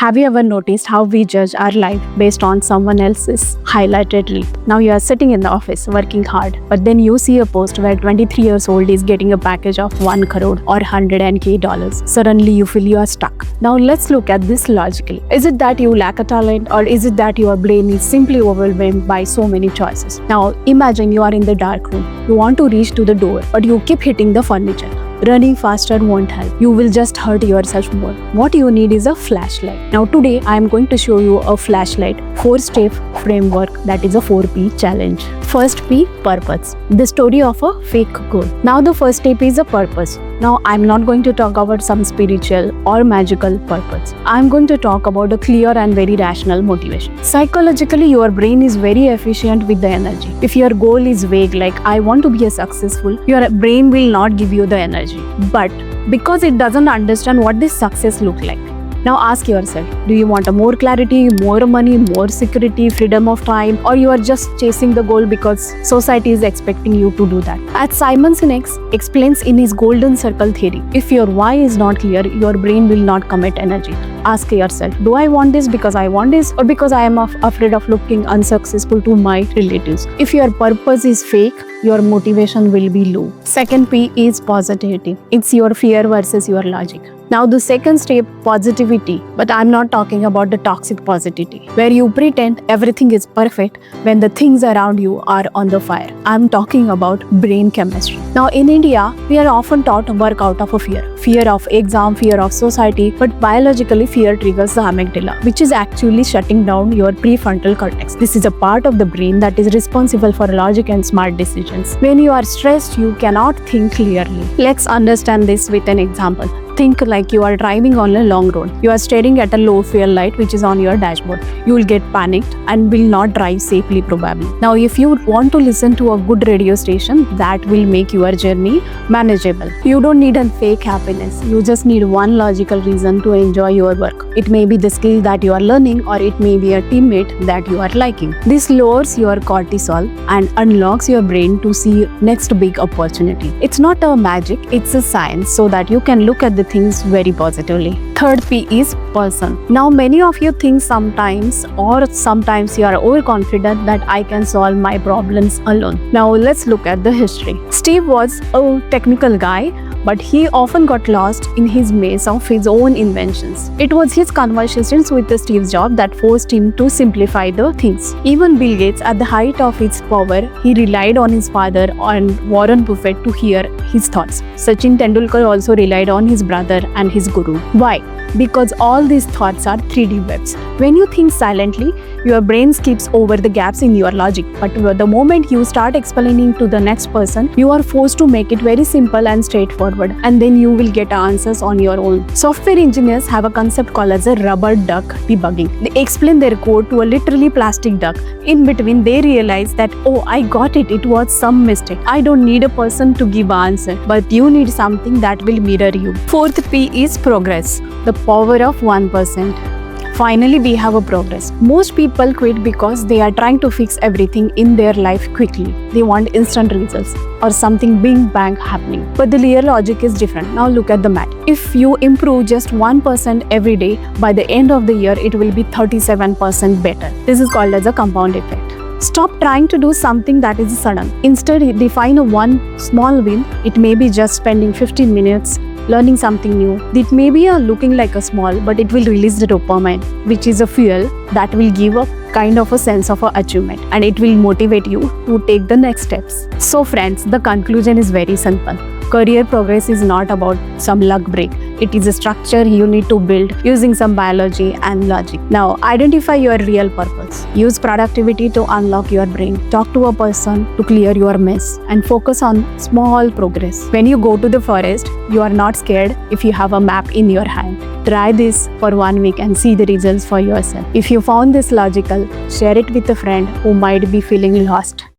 Have you ever noticed how we judge our life based on someone else's highlighted reel? Now you are sitting in the office working hard, but then you see a post where 23 years old is getting a package of 1 crore or 100k dollars. Suddenly you feel you are stuck. Now let's look at this logically. Is it that you lack a talent, or is it that your brain is simply overwhelmed by so many choices? Now imagine you are in the dark room. You want to reach to the door, but you keep hitting the furniture. Running faster won't help. You will just hurt yourself more. What you need is a flashlight. Now today I am going to show you a flashlight 4-step framework, that is a 4P challenge. First P, purpose. The story of a fake goal. Now the first step is a purpose. Now I'm not going to talk about some spiritual or magical purpose. I'm going to talk about a clear and very rational motivation. Psychologically, your brain is very efficient with the energy. If your goal is vague, like I want to be a successful, your brain will not give you the energy. But because it doesn't understand what this success look like. Now ask yourself, do you want more clarity, more money, more security, freedom of time, or you are just chasing the goal because society is expecting you to do that? As Simon Sinek explains in his golden circle theory, if your why is not clear, your brain will not commit energy. Ask yourself, do I want this because I want this, or because I am afraid of looking unsuccessful to my relatives? If your purpose is fake, your motivation will be low. Second P is positivity. It's your fear versus your logic. Now the second step, positivity, but I'm not talking about the toxic positivity, where you pretend everything is perfect when the things around you are on the fire. I'm talking about brain chemistry. Now in India, we are often taught to work out of a fear. Fear of exam, fear of society, but biologically fear triggers the amygdala, which is actually shutting down your prefrontal cortex. This is a part of the brain that is responsible for logic and smart decisions. When you are stressed, you cannot think clearly. Let's understand this with an example. Think like you are driving on a long road. You are staring at a low fuel light which is on your dashboard. You will get panicked and will not drive safely probably. Now if you want to listen to a good radio station, that will make your journey manageable. You don't need a fake happiness. You just need one logical reason to enjoy your work. It may be the skill that you are learning, or it may be a teammate that you are liking. This lowers your cortisol and unlocks your brain to see next big opportunity. It's not a magic, it's a science, so that you can look at the things very positively. Third P is person. Now many of you think sometimes you are overconfident that I can solve my problems alone. Now let's look at the history. Steve was a technical guy, but he often got lost in his maze of his own inventions. It was his conversations with Steve Jobs that forced him to simplify the things. Even Bill Gates, at the height of his power, he relied on his father and Warren Buffett to hear his thoughts. Sachin Tendulkar also relied on his brother and his guru. Why? Because all these thoughts are 3D webs. When you think silently, your brain skips over the gaps in your logic. But the moment you start explaining to the next person, you are forced to make it very simple and straightforward, and then you will get answers on your own. Software engineers have a concept called as a rubber duck debugging. They explain their code to a literally plastic duck. In between, they realize that, oh, I got it, it was some mistake. I don't need a person to give an answer, but you need something that will mirror you. Fourth P is progress. The power of 1%. Finally, we have a progress. Most people quit because they are trying to fix everything in their life quickly. They want instant results or something big bang happening. But the real logic is different. Now look at the math. If you improve just 1% every day, by the end of the year, it will be 37% better. This is called as a compound effect. Stop trying to do something that is sudden. Instead, define a one small win. It may be just spending 15 minutes learning something new. It may be looking like a small, but it will release the dopamine, which is a fuel that will give a kind of a sense of achievement, and it will motivate you to take the next steps. So friends, the conclusion is very simple. Career progress is not about some luck break. It is a structure you need to build using some biology and logic. Now, identify your real purpose. Use productivity to unlock your brain. Talk to a person to clear your mess, and focus on small progress. When you go to the forest, you are not scared if you have a map in your hand. Try this for 1 week and see the results for yourself. If you found this logical, share it with a friend who might be feeling lost.